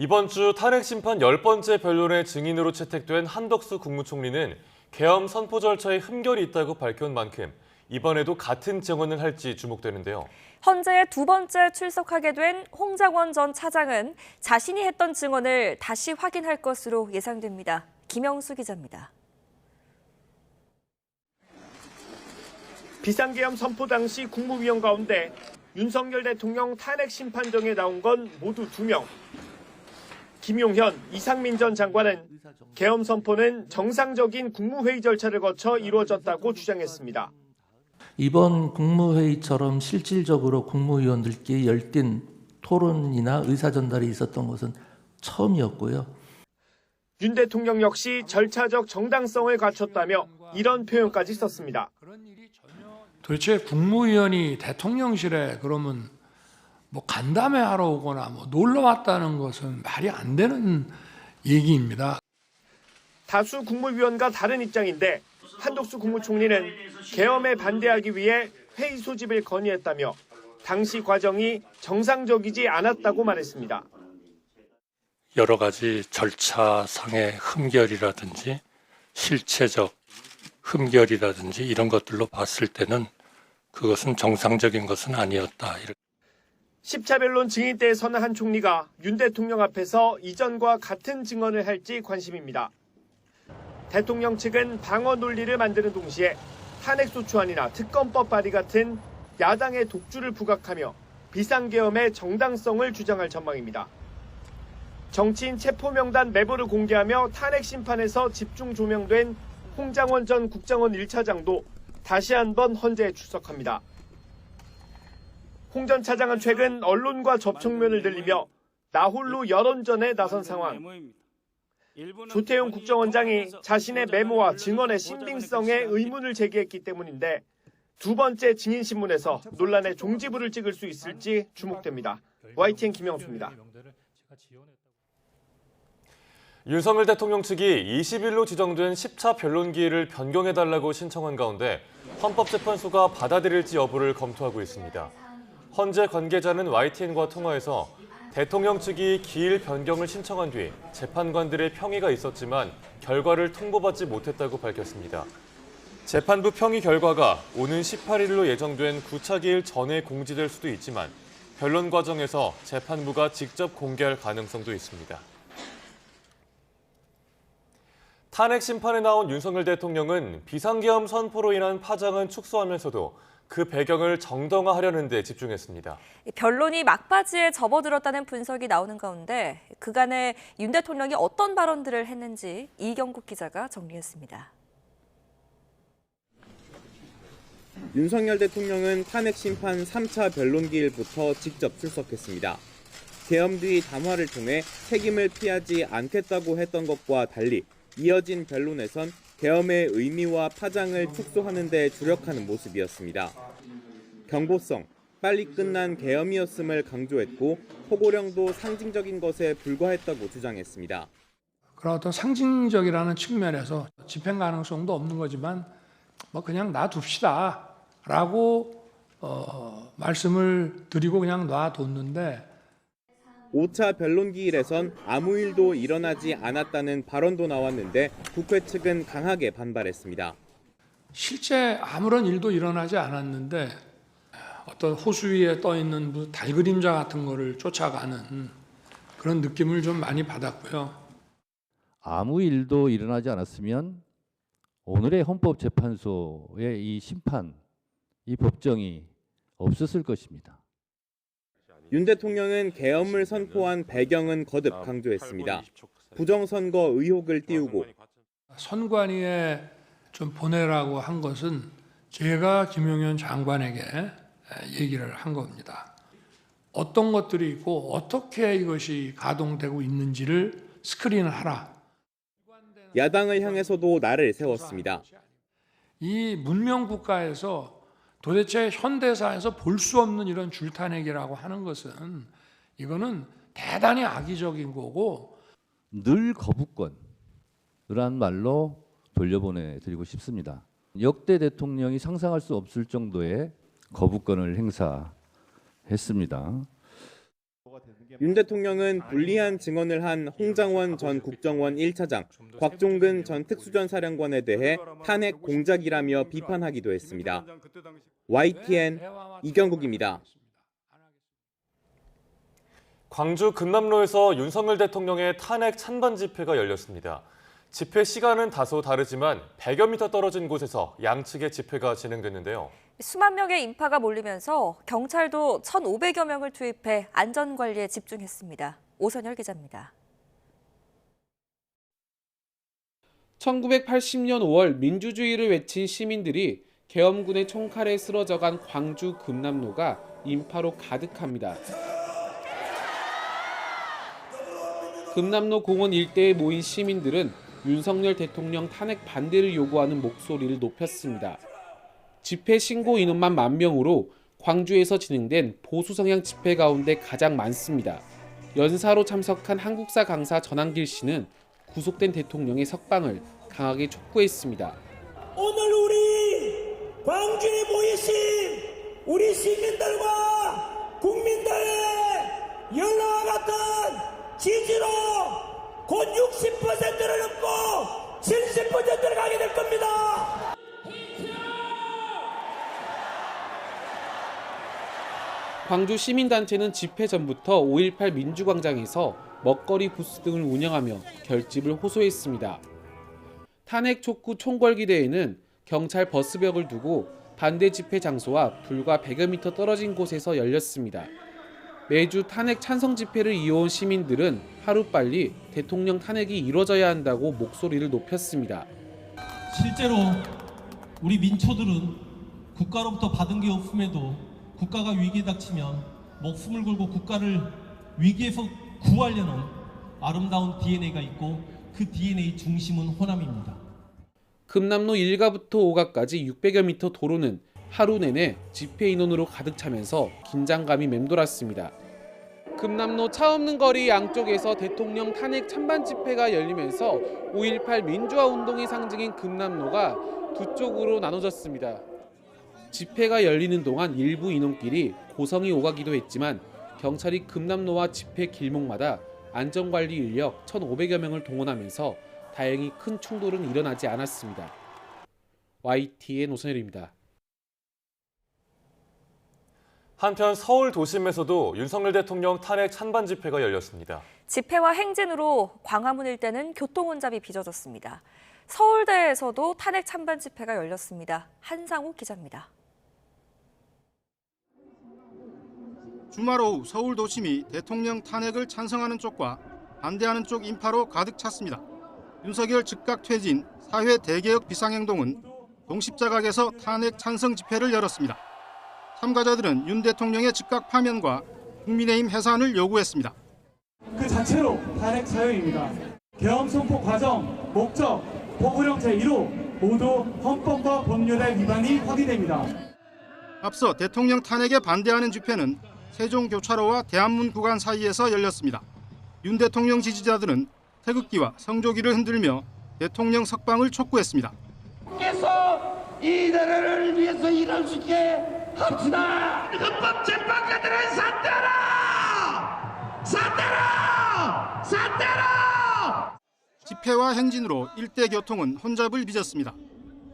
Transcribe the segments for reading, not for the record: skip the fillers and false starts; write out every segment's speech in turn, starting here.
이번 주 탄핵 심판 10번째 변론의 증인으로 채택된 한덕수 국무총리는 계엄 선포 절차에 흠결이 있다고 밝혀온 만큼 이번에도 같은 증언을 할지 주목되는데요. 헌재에 두 번째 출석하게 된 홍장원 전 차장은 자신이 했던 증언을 다시 확인할 것으로 예상됩니다. 김영수 기자입니다. 비상계엄 선포 당시 국무위원 가운데 윤석열 대통령 탄핵 심판정에 나온 건 모두 2명. 김용현, 이상민 전 장관은 계엄 선포는 정상적인 국무회의 절차를 거쳐 이루어졌다고 주장했습니다. 이번 국무회의처럼 실질적으로 국무위원들끼리 열띤 토론이나 의사전달이 있었던 것은 처음이었고요. 윤 대통령 역시 절차적 정당성을 갖췄다며 이런 표현까지 썼습니다. 도대체 국무위원이 대통령실에 그러면 뭐 간담회 하러 오거나 뭐 놀러 왔다는 것은 말이 안 되는 얘기입니다. 다수 국무위원과 다른 입장인데 한덕수 국무총리는 계엄에 반대하기 위해 회의 소집을 건의했다며 당시 과정이 정상적이지 않았다고 말했습니다. 여러 가지 절차상의 흠결이라든지 실체적 흠결이라든지 이런 것들로 봤을 때는 그것은 정상적인 것은 아니었다. 10차 변론 증인 때에서는 한 총리가 윤 대통령 앞에서 이전과 같은 증언을 할지 관심입니다. 대통령 측은 방어 논리를 만드는 동시에 탄핵소추안이나 특검법 발의 같은 야당의 독주를 부각하며 비상계엄의 정당성을 주장할 전망입니다. 정치인 체포명단 매부를 공개하며 탄핵 심판에서 집중 조명된 홍장원 전 국정원 1차장도 다시 한번 헌재에 출석합니다. 홍 전 차장은 최근 언론과 접촉면을 늘리며 나홀로 여론전에 나선 상황. 조태용 국정원장이 자신의 메모와 증언의 신빙성에 의문을 제기했기 때문인데 두 번째 증인신문에서 논란의 종지부를 찍을 수 있을지 주목됩니다. YTN 김영수입니다. 윤석열 대통령 측이 20일로 지정된 10차 변론 기일을 변경해달라고 신청한 가운데 헌법재판소가 받아들일지 여부를 검토하고 있습니다. 헌재 관계자는 YTN과 통화에서 대통령 측이 기일 변경을 신청한 뒤 재판관들의 평의가 있었지만 결과를 통보받지 못했다고 밝혔습니다. 재판부 평의 결과가 오는 18일로 예정된 9차 기일 전에 공지될 수도 있지만 변론 과정에서 재판부가 직접 공개할 가능성도 있습니다. 탄핵 심판에 나온 윤석열 대통령은 비상계엄 선포로 인한 파장은 축소하면서도 그 배경을 정당화하려는 데 집중했습니다. 변론이 막바지에 접어들었다는 분석이 나오는 가운데 그간에 윤 대통령이 어떤 발언들을 했는지 이경국 기자가 정리했습니다. 윤석열 대통령은 탄핵 심판 3차 변론 기일부터 직접 출석했습니다. 계엄 뒤 담화를 통해 책임을 피하지 않겠다고 했던 것과 달리 이어진 변론에선 계엄의 의미와 파장을 축소하는 데 주력하는 모습이었습니다. 경고성, 빨리 끝난 계엄이었음을 강조했고 포고령도 상징적인 것에 불과했다고 주장했습니다. 그런 어떤 상징적이라는 측면에서 집행 가능성도 없는 거지만 뭐 그냥 놔둡시다라고 말씀을 드리고 그냥 놔뒀는데 5차 변론 기일에선 아무 일도 일어나지 않았다는 발언도 나왔는데 국회 측은 강하게 반발했습니다. 실제 아무런 일도 일어나지 않았는데 어떤 호수 위에 떠 있는 달 그림자 같은 거를 쫓아가는 그런 느낌을 좀 많이 받았고요. 아무 일도 일어나지 않았으면 오늘의 헌법재판소의 이 심판, 이 법정이 없었을 것입니다. 윤 대통령은 계엄을 선포한 배경은 거듭 강조했습니다. 부정선거 의혹을 띄우고 선관위에 좀 보내라고 한 것은 제가 김용현 장관에게 얘기를 한 겁니다. 어떤 것들이 있고 어떻게 이것이 가동되고 있는지를 스크린을 하라. 야당을 향해서도 날을 세웠습니다. 이 문명 국가에서 도대체 현대사에서 볼 수 없는 이런 줄탄핵이라고 하는 것은 이거는 대단히 악의적인 거고 늘 거부권이란 말로 돌려보내드리고 싶습니다. 역대 대통령이 상상할 수 없을 정도의 거부권을 행사했습니다. 윤 대통령은 불리한 증언을 한 홍장원 전 국정원 1차장, 곽종근 전 특수전사령관에 대해 탄핵 공작이라며 비판하기도 했습니다. YTN 이경국입니다. 광주 금남로에서 윤석열 대통령의 탄핵 찬반 집회가 열렸습니다. 집회 시간은 다소 다르지만 100여 미터 떨어진 곳에서 양측의 집회가 진행됐는데요. 수만 명의 인파가 몰리면서 경찰도 1,500여 명을 투입해 안전관리에 집중했습니다. 오선열 기자입니다. 1980년 5월 민주주의를 외친 시민들이 계엄군의 총칼에 쓰러져간 광주 금남로가 인파로 가득합니다. 금남로 공원 일대에 모인 시민들은 윤석열 대통령 탄핵 반대를 요구하는 목소리를 높였습니다. 집회 신고 인원만 10,000명으로 광주에서 진행된 보수 성향 집회 가운데 가장 많습니다. 연사로 참석한 한국사 강사 전한길 씨는 구속된 대통령의 석방을 강하게 촉구했습니다. 오늘 우리 광주에 모이신 우리 시민들과 국민들의 연락과 같은 지지로 곧 60%를 넘고 70%를 가게 될 겁니다. 광주 시민단체는 집회 전부터 5.18 민주광장에서 먹거리 부스 등을 운영하며 결집을 호소했습니다. 탄핵 촉구 총궐기대회는 경찰 버스벽을 두고 반대 집회 장소와 불과 100여 미터 떨어진 곳에서 열렸습니다. 매주 탄핵 찬성 집회를 이어온 시민들은 하루빨리 대통령 탄핵이 이뤄져야 한다고 목소리를 높였습니다. 실제로 우리 민초들은 국가로부터 받은 게 없음에도 국가가 위기에 닥치면 목숨을 걸고 국가를 위기에서 구하려는 아름다운 DNA가 있고 그 DNA 중심은 호남입니다. 금남로 1가부터 5가까지 600여 미터 도로는 하루 내내 집회 인원으로 가득 차면서 긴장감이 맴돌았습니다. 금남로 차 없는 거리 양쪽에서 대통령 탄핵 찬반 집회가 열리면서 5.18 민주화 운동의 상징인 금남로가 두 쪽으로 나눠졌습니다. 집회가 열리는 동안 일부 인원끼리 고성이 오가기도 했지만 경찰이 금남로와 집회 길목마다 안전관리 인력 1,500여 명을 동원하면서 다행히 큰 충돌은 일어나지 않았습니다. YTN 오선열입니다. 한편 서울 도심에서도 윤석열 대통령 탄핵 찬반 집회가 열렸습니다. 집회와 행진으로 광화문 일대는 교통혼잡이 빚어졌습니다. 서울대에서도 탄핵 찬반 집회가 열렸습니다. 한상욱 기자입니다. 주말 오후 서울 도심이 대통령 탄핵을 찬성하는 쪽과 반대하는 쪽 인파로 가득 찼습니다. 윤석열 즉각 퇴진, 사회 대개혁 비상행동은 동십자각에서 탄핵 찬성 집회를 열었습니다. 참가자들은 윤 대통령의 즉각 파면과 국민의힘 해산을 요구했습니다. 그 자체로 탄핵 사유입니다. 계엄 선포 과정, 목적, 포고령 제1호 모두 헌법과 법률의 위반이 확인됩니다. 앞서 대통령 탄핵에 반대하는 집회는 세종교차로와 대한문 구간 사이에서 열렸습니다. 윤 대통령 지지자들은 태극기와 성조기를 흔들며 대통령 석방을 촉구했습니다. 께서 이 나라를 위해서 일할 수 있게 합시다. 헌법재판관들은 산대라! 산대라! 산대라! 집회와 행진으로 일대 교통은 혼잡을 빚었습니다.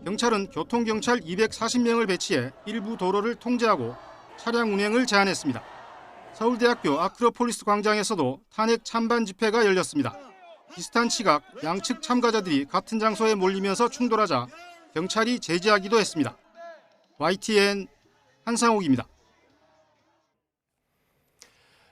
경찰은 교통경찰 240명을 배치해 일부 도로를 통제하고 차량 운행을 제한했습니다. 서울대학교 아크로폴리스 광장에서도 탄핵 찬반 집회가 열렸습니다. 비슷한 시각 양측 참가자들이 같은 장소에 몰리면서 충돌하자 경찰이 제지하기도 했습니다. YTN 한상욱입니다.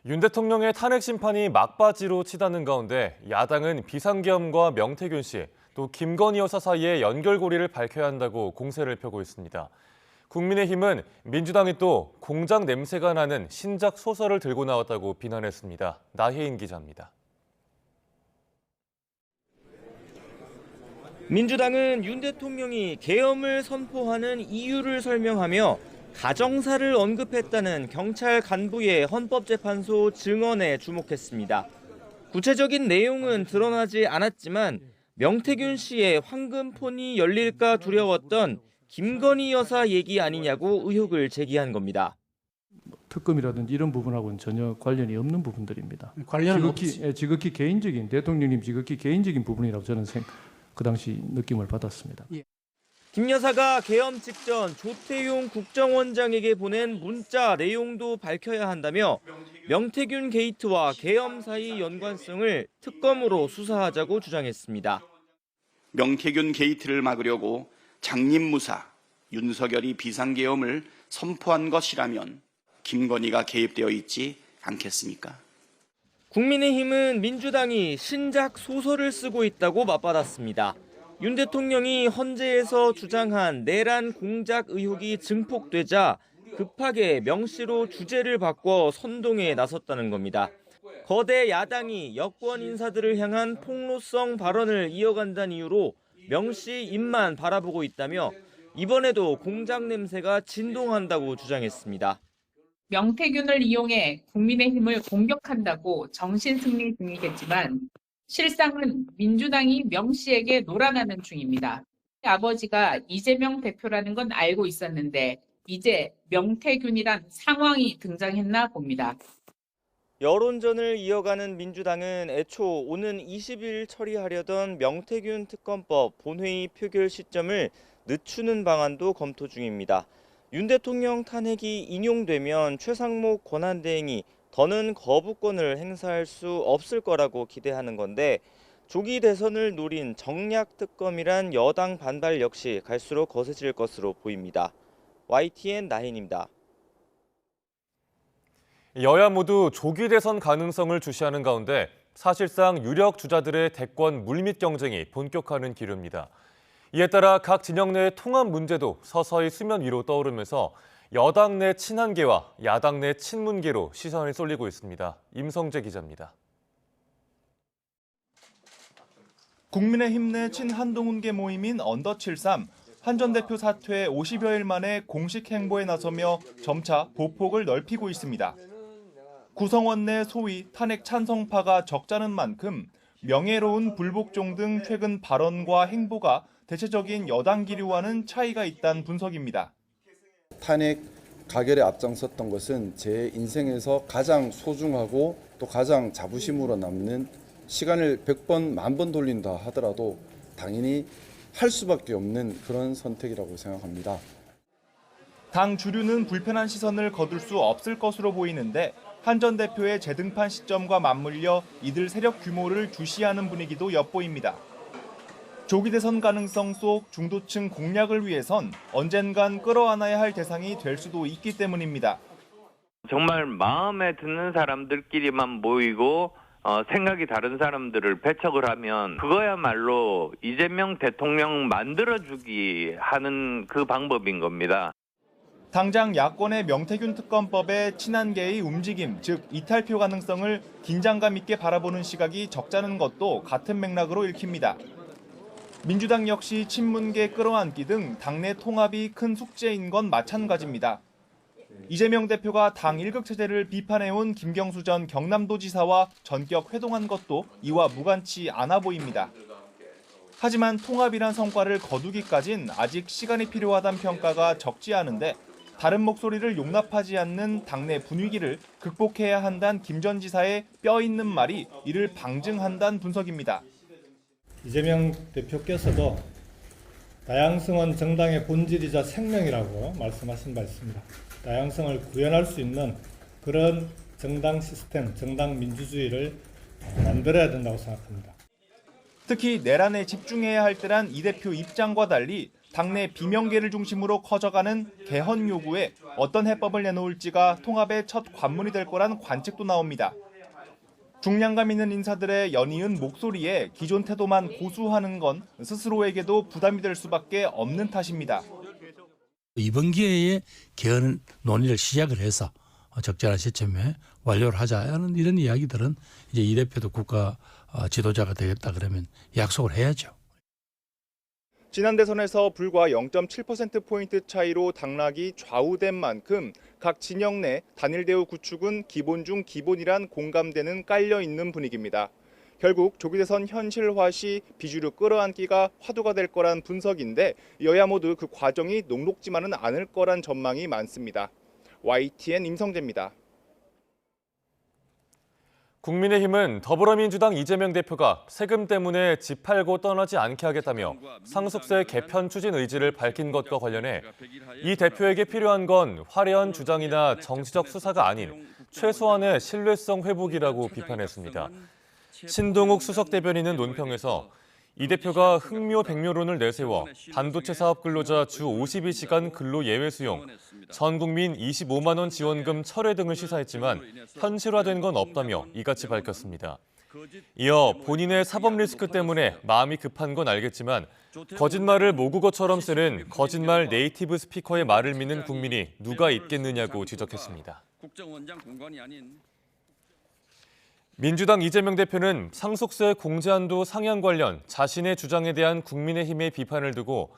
윤 대통령의 탄핵 심판이 막바지로 치닫는 가운데 야당은 비상계엄과 명태균 씨, 또 김건희 여사 사이의 연결고리를 밝혀야 한다고 공세를 펴고 있습니다. 국민의힘은 민주당이 또 공작 냄새가 나는 신작 소설을 들고 나왔다고 비난했습니다. 나혜인 기자입니다. 민주당은 윤 대통령이 계엄을 선포하는 이유를 설명하며 가정사를 언급했다는 경찰 간부의 헌법재판소 증언에 주목했습니다. 구체적인 내용은 드러나지 않았지만 명태균 씨의 황금폰이 열릴까 두려웠던 김건희 여사 얘기 아니냐고 의혹을 제기한 겁니다. 특검이라든지 이런 부분하고는 전혀 관련이 없는 부분들입니다. 관련은 지극히 개인적인 대통령님 지극히 개인적인 부분이라고 저는 그 당시 느낌을 받았습니다. 김 여사가 계엄 직전 조태용 국정원장에게 보낸 문자 내용도 밝혀야 한다며 명태균 게이트와 계엄 사이 연관성을 특검으로 수사하자고 주장했습니다. 명태균 게이트를 막으려고 장림무사 윤석열이 비상계엄을 선포한 것이라면 김건희가 개입되어 있지 않겠습니까? 국민의힘은 민주당이 신작 소설을 쓰고 있다고 맞받았습니다. 윤 대통령이 헌재에서 주장한 내란 공작 의혹이 증폭되자 급하게 명 씨로 주제를 바꿔 선동에 나섰다는 겁니다. 거대 야당이 여권 인사들을 향한 폭로성 발언을 이어간다는 이유로 명 씨 입만 바라보고 있다며 이번에도 공작 냄새가 진동한다고 주장했습니다. 명태균을 이용해 국민의힘을 공격한다고 정신승리 중이겠지만 실상은 민주당이 명 씨에게 놀아나는 중입니다. 아버지가 이재명 대표라는 건 알고 있었는데 이제 명태균이란 상황이 등장했나 봅니다. 여론전을 이어가는 민주당은 애초 오는 20일 처리하려던 명태균 특검법 본회의 표결 시점을 늦추는 방안도 검토 중입니다. 윤 대통령 탄핵이 인용되면 최상목 권한대행이 더는 거부권을 행사할 수 없을 거라고 기대하는 건데 조기 대선을 노린 정략 특검이란 여당 반발 역시 갈수록 거세질 것으로 보입니다. YTN 나인입니다. 여야 모두 조기 대선 가능성을 주시하는 가운데 사실상 유력 주자들의 대권 물밑 경쟁이 본격화하는 기류입니다. 이에 따라 각 진영 내의 통합 문제도 서서히 수면 위로 떠오르면서 여당 내 친한계와 야당 내 친문계로 시선이 쏠리고 있습니다. 임성재 기자입니다. 국민의힘 내 친한동훈계 모임인 언더73, 한 전 대표 사퇴 50여일 만에 공식 행보에 나서며 점차 보폭을 넓히고 있습니다. 구성원 내 소위 탄핵 찬성파가 적자는 만큼 명예로운 불복종 등 최근 발언과 행보가 대체적인 여당 기류와는 차이가 있다는 분석입니다. 탄핵 가결에 앞장섰던 것은 제 인생에서 가장 소중하고 또 가장 자부심으로 남는 시간을 100번, 1000번 돌린다 하더라도 당연히 할 수밖에 없는 그런 선택이라고 생각합니다. 당 주류는 불편한 시선을 거둘 수 없을 것으로 보이는데 한 전 대표의 재등판 시점과 맞물려 이들 세력 규모를 주시하는 분위기도 엿보입니다. 조기 대선 가능성 속 중도층 공략을 위해선 언젠간 끌어안아야 할 대상이 될 수도 있기 때문입니다. 정말 마음에 드는 사람들끼리만 모이고 생각이 다른 사람들을 배척을 하면 그거야말로 이재명 대통령 만들어주기 하는 그 방법인 겁니다. 당장 야권의 명태균 특검법의 친한계의 움직임, 즉 이탈표 가능성을 긴장감 있게 바라보는 시각이 적잖은 것도 같은 맥락으로 읽힙니다. 민주당 역시 친문계 끌어안기 등 당내 통합이 큰 숙제인 건 마찬가지입니다. 이재명 대표가 당 1극 체제를 비판해온 김경수 전 경남도지사와 전격 회동한 것도 이와 무관치 않아 보입니다. 하지만 통합이란 성과를 거두기까진 아직 시간이 필요하다는 평가가 적지 않은데 다른 목소리를 용납하지 않는 당내 분위기를 극복해야 한다는 김 전 지사의 뼈 있는 말이 이를 방증한다는 분석입니다. 이재명 대표께서도 다양성은 정당의 본질이자 생명이라고 말씀하신 바 있습니다. 다양성을 구현할 수 있는 그런 정당 시스템, 정당 민주주의를 만들어야 된다고 생각합니다. 특히 내란에 집중해야 할 때란 이 대표 입장과 달리 당내 비명계를 중심으로 커져가는 개헌 요구에 어떤 해법을 내놓을지가 통합의 첫 관문이 될 거란 관측도 나옵니다. 중량감 있는 인사들의 연이은 목소리에 기존 태도만 고수하는 건 스스로에게도 부담이 될 수밖에 없는 탓입니다. 이번 기회에 개헌 논의를 시작을 해서 적절한 시점에 완료를 하자는 이런 이야기들은 이제 이 대표도 국가 지도자가 되겠다 그러면 약속을 해야죠. 지난 대선에서 불과 0.7%포인트 차이로 당락이 좌우된 만큼 각 진영 내 단일 대우 구축은 기본 중 기본이란 공감대는 깔려있는 분위기입니다. 결국 조기 대선 현실화 시 비주류 끌어안기가 화두가 될 거란 분석인데 여야 모두 그 과정이 녹록지만은 않을 거란 전망이 많습니다. YTN 임성재입니다. 국민의힘은 더불어민주당 이재명 대표가 세금 때문에 집 팔고 떠나지 않게 하겠다며 상속세 개편 추진 의지를 밝힌 것과 관련해 이 대표에게 필요한 건 화려한 주장이나 정치적 수사가 아닌 최소한의 신뢰성 회복이라고 비판했습니다. 신동욱 수석 대변인은 논평에서 이 대표가 흥묘백묘론을 내세워 반도체 사업 근로자 주 52시간 근로 예외 수용, 전 국민 25만 원 지원금 철회 등을 시사했지만 현실화된 건 없다며 이같이 밝혔습니다. 이어 본인의 사법 리스크 때문에 마음이 급한 건 알겠지만 거짓말을 모국어처럼 쓰는 거짓말 네이티브 스피커의 말을 믿는 국민이 누가 있겠느냐고 지적했습니다. 민주당 이재명 대표는 상속세 공제한도 상향 관련 자신의 주장에 대한 국민의힘의 비판을 두고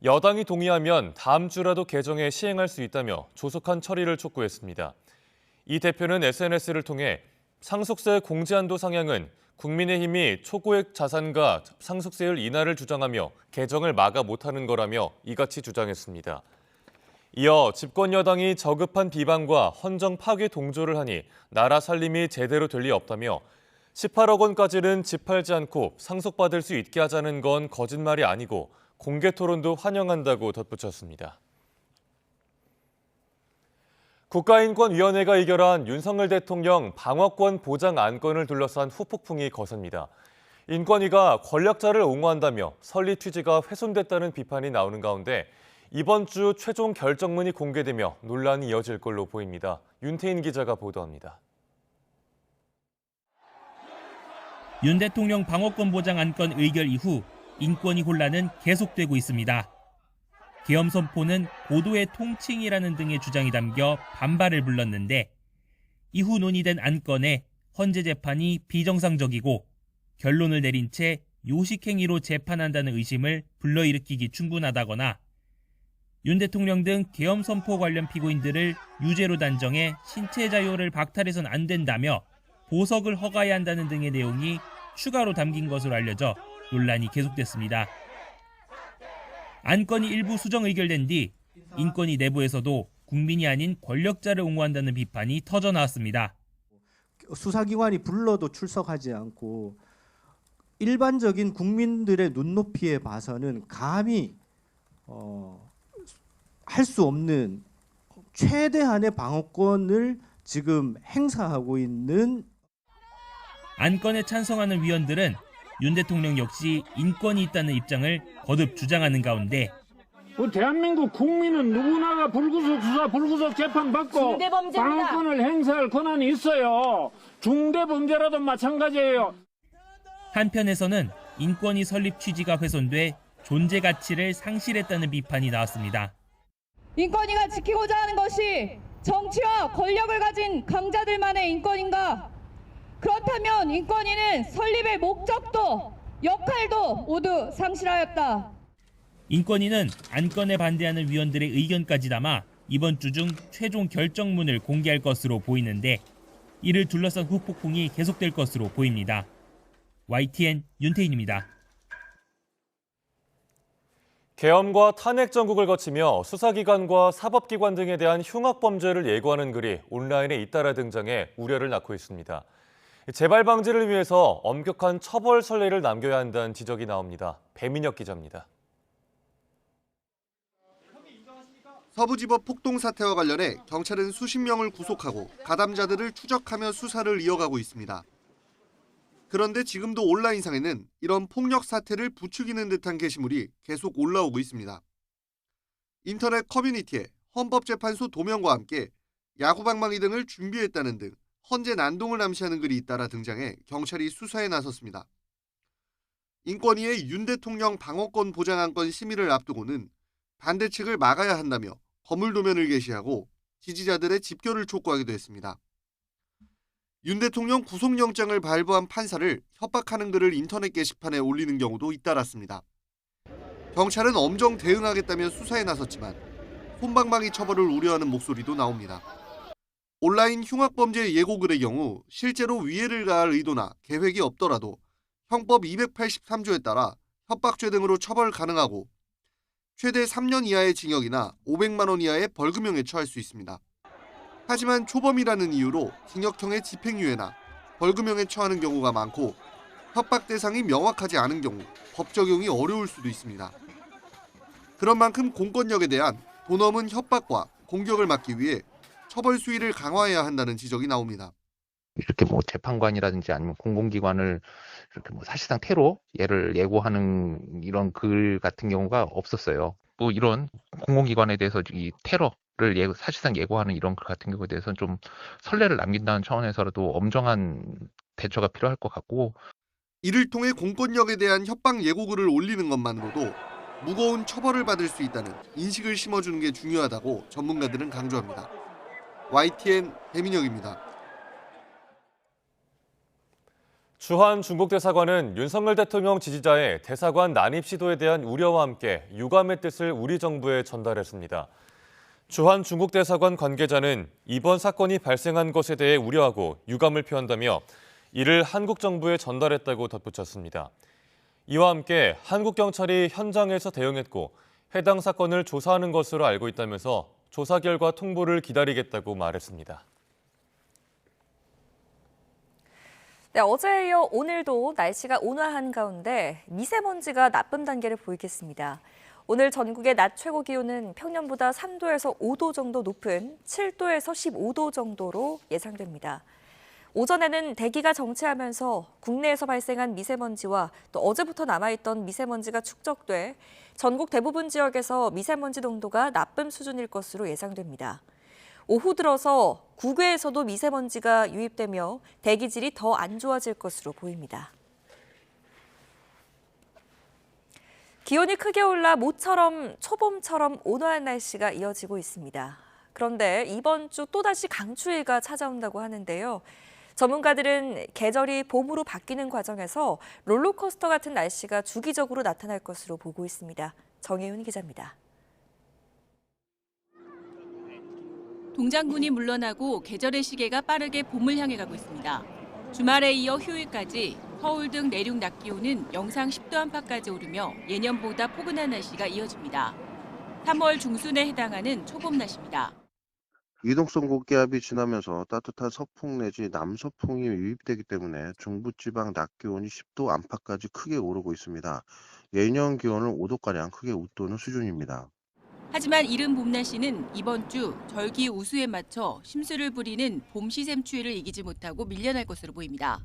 여당이 동의하면 다음 주라도 개정해 시행할 수 있다며 조속한 처리를 촉구했습니다. 이 대표는 SNS를 통해 상속세 공제한도 상향은 국민의힘이 초고액 자산가 상속세율 인하를 주장하며 개정을 막아 못하는 거라며 이같이 주장했습니다. 이어 집권 여당이 저급한 비방과 헌정 파괴 동조를 하니 나라 살림이 제대로 될 리 없다며 18억 원까지는 집 팔지 않고 상속받을 수 있게 하자는 건 거짓말이 아니고 공개 토론도 환영한다고 덧붙였습니다. 국가인권위원회가 의결한 윤석열 대통령 방어권 보장 안건을 둘러싼 후폭풍이 거셉니다. 인권위가 권력자를 옹호한다며 설립 취지가 훼손됐다는 비판이 나오는 가운데 이번 주 최종 결정문이 공개되며 논란이 이어질 걸로 보입니다. 윤태인 기자가 보도합니다. 윤 대통령 방어권 보장 안건 의결 이후 인권위 혼란은 계속되고 있습니다. 계엄 선포는 고도의 통칭이라는 등의 주장이 담겨 반발을 불렀는데 이후 논의된 안건에 헌재 재판이 비정상적이고 결론을 내린 채 요식행위로 재판한다는 의심을 불러일으키기 충분하다거나 윤 대통령 등 계엄 선포 관련 피고인들을 유죄로 단정해 신체 자유를 박탈해선 안 된다며 보석을 허가해야 한다는 등의 내용이 추가로 담긴 것으로 알려져 논란이 계속됐습니다. 안건이 일부 수정 의결된 뒤 인권위 내부에서도 국민이 아닌 권력자를 옹호한다는 비판이 터져나왔습니다. 수사기관이 불러도 출석하지 않고 일반적인 국민들의 눈높이에 봐서는 감히 할 수 없는 최대한의 방어권을 지금 행사하고 있는 안건에 찬성하는 위원들은 윤 대통령 역시 인권이 있다는 입장을 거듭 주장하는 가운데 대한민국 국민은 누구나가 불구속 수사, 불구속 재판 받고 방어권을 행사할 권한이 있어요. 중대범죄라도 마찬가지예요. 한편에서는 인권위 설립 취지가 훼손돼 존재 가치를 상실했다는 비판이 나왔습니다. 인권위가 지키고자 하는 것이 정치와 권력을 가진 강자들만의 인권인가? 그렇다면 인권위는 설립의 목적도 역할도 모두 상실하였다. 인권위는 안건에 반대하는 위원들의 의견까지 담아 이번 주 중 최종 결정문을 공개할 것으로 보이는데 이를 둘러싼 후폭풍이 계속될 것으로 보입니다. YTN 윤태인입니다. 계엄과 탄핵 정국을 거치며 수사기관과 사법기관 등에 대한 흉악범죄를 예고하는 글이 온라인에 잇따라 등장해 우려를 낳고 있습니다. 재발 방지를 위해서 엄격한 처벌 선례를 남겨야 한다는 지적이 나옵니다. 배민혁 기자입니다. 서부지법 폭동 사태와 관련해 경찰은 수십 명을 구속하고 가담자들을 추적하며 수사를 이어가고 있습니다. 그런데 지금도 온라인상에는 이런 폭력 사태를 부추기는 듯한 게시물이 계속 올라오고 있습니다. 인터넷 커뮤니티에 헌법재판소 도면과 함께 야구방망이 등을 준비했다는 등 헌재 난동을 암시하는 글이 잇따라 등장해 경찰이 수사에 나섰습니다. 인권위의 윤 대통령 방어권 보장안건 심의를 앞두고는 반대 측을 막아야 한다며 거물 도면을 게시하고 지지자들의 집결을 촉구하기도 했습니다. 윤 대통령 구속영장을 발부한 판사를 협박하는 글을 인터넷 게시판에 올리는 경우도 잇따랐습니다. 경찰은 엄정 대응하겠다며 수사에 나섰지만 솜방망이 처벌을 우려하는 목소리도 나옵니다. 온라인 흉악범죄 예고글의 경우 실제로 위해를 가할 의도나 계획이 없더라도 형법 283조에 따라 협박죄 등으로 처벌 가능하고 최대 3년 이하의 징역이나 500만 원 이하의 벌금형에 처할 수 있습니다. 하지만 초범이라는 이유로 징역형의 집행유예나 벌금형에 처하는 경우가 많고 협박 대상이 명확하지 않은 경우 법 적용이 어려울 수도 있습니다. 그런 만큼 공권력에 대한 돈 넘은 협박과 공격을 막기 위해 처벌 수위를 강화해야 한다는 지적이 나옵니다. 이렇게 뭐 재판관이라든지 아니면 공공기관을 이렇게 뭐 사실상 테러 예를 예고하는 이런 글 같은 경우가 없었어요. 뭐 이런 공공기관에 대해서 이 테러를 사실상 예고하는 이런 글 같은 경우에 대해서는 좀 선례를 남긴다는 차원에서라도 엄정한 대처가 필요할 것 같고, 이를 통해 공권력에 대한 협박 예고글을 올리는 것만으로도 무거운 처벌을 받을 수 있다는 인식을 심어주는 게 중요하다고 전문가들은 강조합니다. YTN 배민혁입니다. 주한 중국 대사관은 윤석열 대통령 지지자의 대사관 난입 시도에 대한 우려와 함께 유감의 뜻을 우리 정부에 전달했습니다. 주한 중국 대사관 관계자는 이번 사건이 발생한 것에 대해 우려하고 유감을 표한다며 이를 한국 정부에 전달했다고 덧붙였습니다. 이와 함께 한국 경찰이 현장에서 대응했고 해당 사건을 조사하는 것으로 알고 있다면서 조사 결과 통보를 기다리겠다고 말했습니다. 네, 어제에 이어 오늘도 날씨가 온화한 가운데 미세먼지가 나쁨 단계를 보이겠습니다. 오늘 전국의 낮 최고 기온은 평년보다 3도에서 5도 정도 높은 7도에서 15도 정도로 예상됩니다. 오전에는 대기가 정체하면서 국내에서 발생한 미세먼지와 또 어제부터 남아있던 미세먼지가 축적돼 전국 대부분 지역에서 미세먼지 농도가 나쁨 수준일 것으로 예상됩니다. 오후 들어서 국외에서도 미세먼지가 유입되며 대기질이 더 안 좋아질 것으로 보입니다. 기온이 크게 올라 모처럼 초봄처럼 온화한 날씨가 이어지고 있습니다. 그런데 이번 주 또다시 강추위가 찾아온다고 하는데요. 전문가들은 계절이 봄으로 바뀌는 과정에서 롤러코스터 같은 날씨가 주기적으로 나타날 것으로 보고 있습니다. 정혜윤 기자입니다. 동장군이 물러나고 계절의 시계가 빠르게 봄을 향해 가고 있습니다. 주말에 이어 휴일까지 서울 등 내륙 낮 기온은 영상 10도 안팎까지 오르며 예년보다 포근한 날씨가 이어집니다. 3월 중순에 해당하는 초봄 날씨입니다. 이동성 고기압이 지나면서 따뜻한 서풍 내지 남서풍이 유입되기 때문에 중부지방 낮 기온이 10도 안팎까지 크게 오르고 있습니다. 예년 기온을 5도가량 크게 웃도는 수준입니다. 하지만 이른 봄 날씨는 이번 주 절기 우수에 맞춰 심수를 부리는 봄 시샘 추위를 이기지 못하고 밀려날 것으로 보입니다.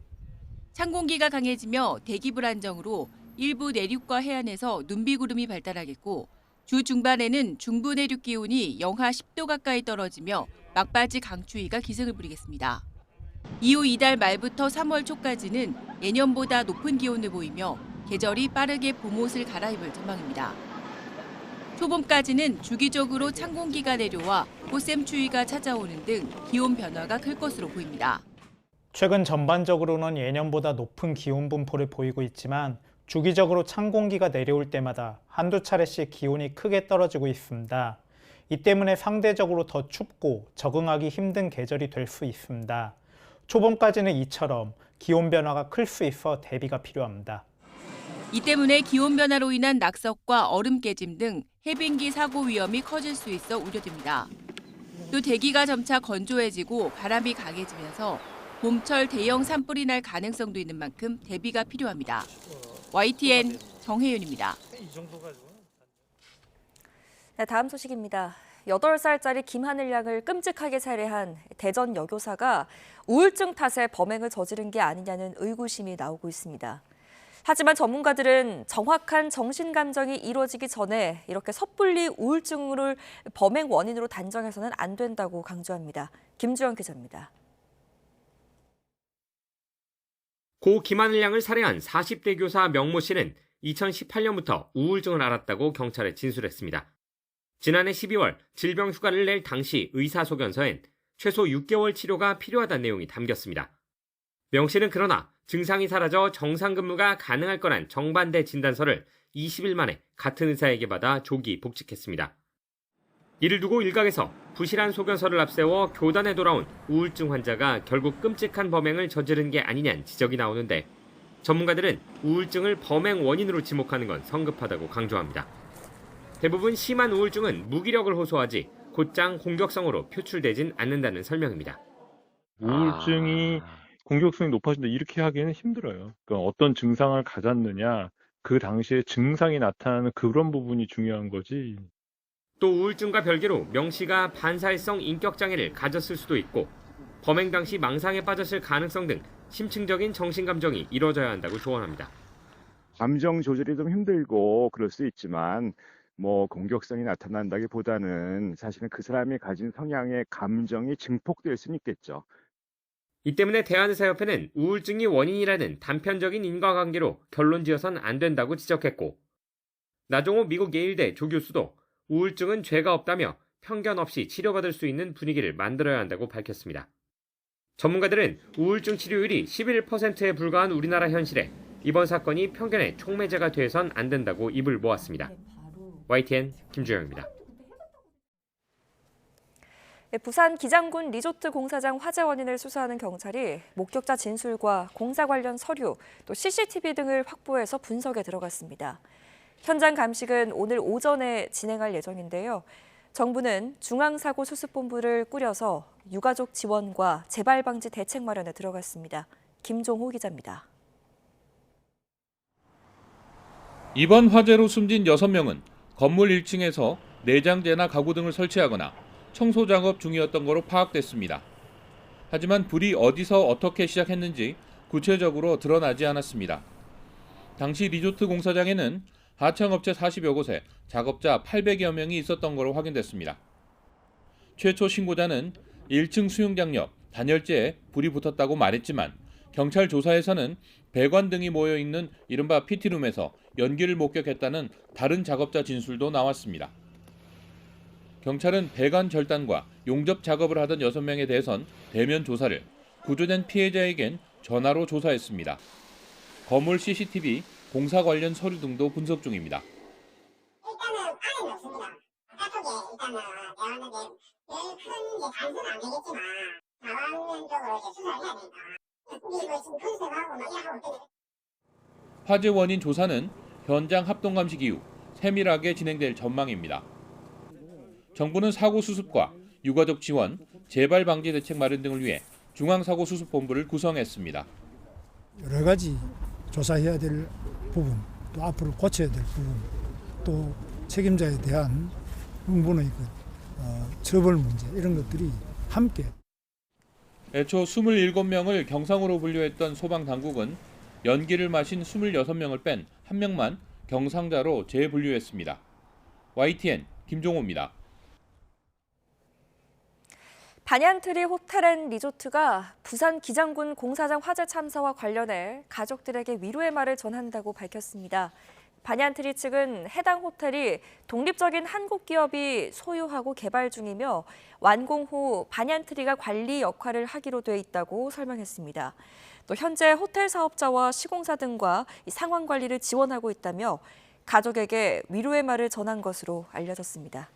찬 공기가 강해지며 대기 불안정으로 일부 내륙과 해안에서 눈비구름이 발달하겠고 주 중반에는 중부 내륙 기온이 영하 10도 가까이 떨어지며 막바지 강추위가 기승을 부리겠습니다. 이후 이달 말부터 3월 초까지는 예년보다 높은 기온을 보이며 계절이 빠르게 봄옷을 갈아입을 전망입니다. 초봄까지는 주기적으로 찬 공기가 내려와 꽃샘 추위가 찾아오는 등 기온 변화가 클 것으로 보입니다. 최근 전반적으로는 예년보다 높은 기온 분포를 보이고 있지만 주기적으로 찬 공기가 내려올 때마다 한두 차례씩 기온이 크게 떨어지고 있습니다. 이 때문에 상대적으로 더 춥고 적응하기 힘든 계절이 될 수 있습니다. 초봄까지는 이처럼 기온 변화가 클 수 있어 대비가 필요합니다. 이 때문에 기온 변화로 인한 낙석과 얼음 깨짐 등 해빙기 사고 위험이 커질 수 있어 우려됩니다. 또 대기가 점차 건조해지고 바람이 강해지면서 봄철 대형 산불이 날 가능성도 있는 만큼 대비가 필요합니다. YTN 정혜윤입니다. 네, 다음 소식입니다. 8살짜리 김하늘 양을 끔찍하게 살해한 대전 여교사가 우울증 탓에 범행을 저지른 게 아니냐는 의구심이 나오고 있습니다. 하지만 전문가들은 정확한 정신감정이 이루어지기 전에 이렇게 섣불리 우울증을 범행 원인으로 단정해서는 안 된다고 강조합니다. 김주영 기자입니다. 고 김하늘 양을 살해한 40대 교사 명모 씨는 2018년부터 우울증을 앓았다고 경찰에 진술했습니다. 지난해 12월 질병 휴가를 낼 당시 의사소견서엔 최소 6개월 치료가 필요하다는 내용이 담겼습니다. 명 씨는 그러나 증상이 사라져 정상 근무가 가능할 거란 정반대 진단서를 20일 만에 같은 의사에게 받아 조기 복직했습니다. 이를 두고 일각에서 부실한 소견서를 앞세워 교단에 돌아온 우울증 환자가 결국 끔찍한 범행을 저지른 게 아니냐는 지적이 나오는데 전문가들은 우울증을 범행 원인으로 지목하는 건 성급하다고 강조합니다. 대부분 심한 우울증은 무기력을 호소하지 곧장 공격성으로 표출되진 않는다는 설명입니다. 우울증이 공격성이 높아진다 이렇게 하기에는 힘들어요. 그러니까 어떤 증상을 가졌느냐, 그 당시에 증상이 나타나는 그런 부분이 중요한 거지. 또 우울증과 별개로 명 씨가 반사회성 인격장애를 가졌을 수도 있고 범행 당시 망상에 빠졌을 가능성 등 심층적인 정신감정이 이루어져야 한다고 조언합니다. 감정 조절이 좀 힘들고 그럴 수 있지만 공격성이 나타난다기보다는 사실은 그 사람이 가진 성향의 감정이 증폭될 수는 있겠죠. 이 때문에 대한의사협회는 우울증이 원인이라는 단편적인 인과관계로 결론 지어선 안 된다고 지적했고 나종호 미국 예일대 조교수도 우울증은 죄가 없다며 편견 없이 치료받을 수 있는 분위기를 만들어야 한다고 밝혔습니다. 전문가들은 우울증 치료율이 11%에 불과한 우리나라 현실에 이번 사건이 편견의 촉매제가 돼선 안 된다고 입을 모았습니다. YTN 김주영입니다. 부산 기장군 리조트 공사장 화재 원인을 수사하는 경찰이 목격자 진술과 공사 관련 서류, 또 CCTV 등을 확보해서 분석에 들어갔습니다. 현장 감식은 오늘 오전에 진행할 예정인데요. 정부는 중앙사고수습본부를 꾸려서 유가족 지원과 재발 방지 대책 마련에 들어갔습니다. 김종호 기자입니다. 이번 화재로 숨진 6명은 건물 1층에서 내장재나 가구 등을 설치하거나 청소 작업 중이었던 것으로 파악됐습니다. 하지만 불이 어디서 어떻게 시작했는지 구체적으로 드러나지 않았습니다. 당시 리조트 공사장에는 하청업체 40여 곳에 작업자 800여 명이 있었던 것으로 확인됐습니다. 최초 신고자는 1층 수영장 옆 단열재에 불이 붙었다고 말했지만 경찰 조사에서는 배관 등이 모여있는 이른바 PT룸에서 연기를 목격했다는 다른 작업자 진술도 나왔습니다. 경찰은 배관 절단과 용접 작업을 하던 6명에 대해선 대면 조사를, 구조된 피해자에겐 전화로 조사했습니다. 건물 CCTV, 공사 관련 서류 등도 분석 중입니다. 일단은 안에는 없습니다. 바깥쪽에 일단은 대화하는데 제일 큰 단서는 안 되겠지만 다반면적으로 수사를 해야 된다. 이거 지금 컨셉하고 막 이러고 있거든요. 화재 원인 조사는 현장 합동 감식 이후 세밀하게 진행될 전망입니다. 정부는 사고 수습과 유가족 지원, 재발 방지 대책 마련 등을 위해 중앙사고수습본부를 구성했습니다. 여러 가지 조사해야 될 부분, 또 앞으로 고쳐야 될 부분, 또 책임자에 대한 흥분의 처벌 문제 이런 것들이 함께. 애초 27명을 경상으로 분류했던 소방당국은 연기를 마신 26명을 뺀 1명만 경상자로 재분류했습니다. YTN 김종호입니다. 반얀트리 호텔앤리조트가 부산 기장군 공사장 화재 참사와 관련해 가족들에게 위로의 말을 전한다고 밝혔습니다. 반얀트리 측은 해당 호텔이 독립적인 한국 기업이 소유하고 개발 중이며 완공 후 반얀트리가 관리 역할을 하기로 돼 있다고 설명했습니다. 또 현재 호텔 사업자와 시공사 등과 상황 관리를 지원하고 있다며 가족에게 위로의 말을 전한 것으로 알려졌습니다.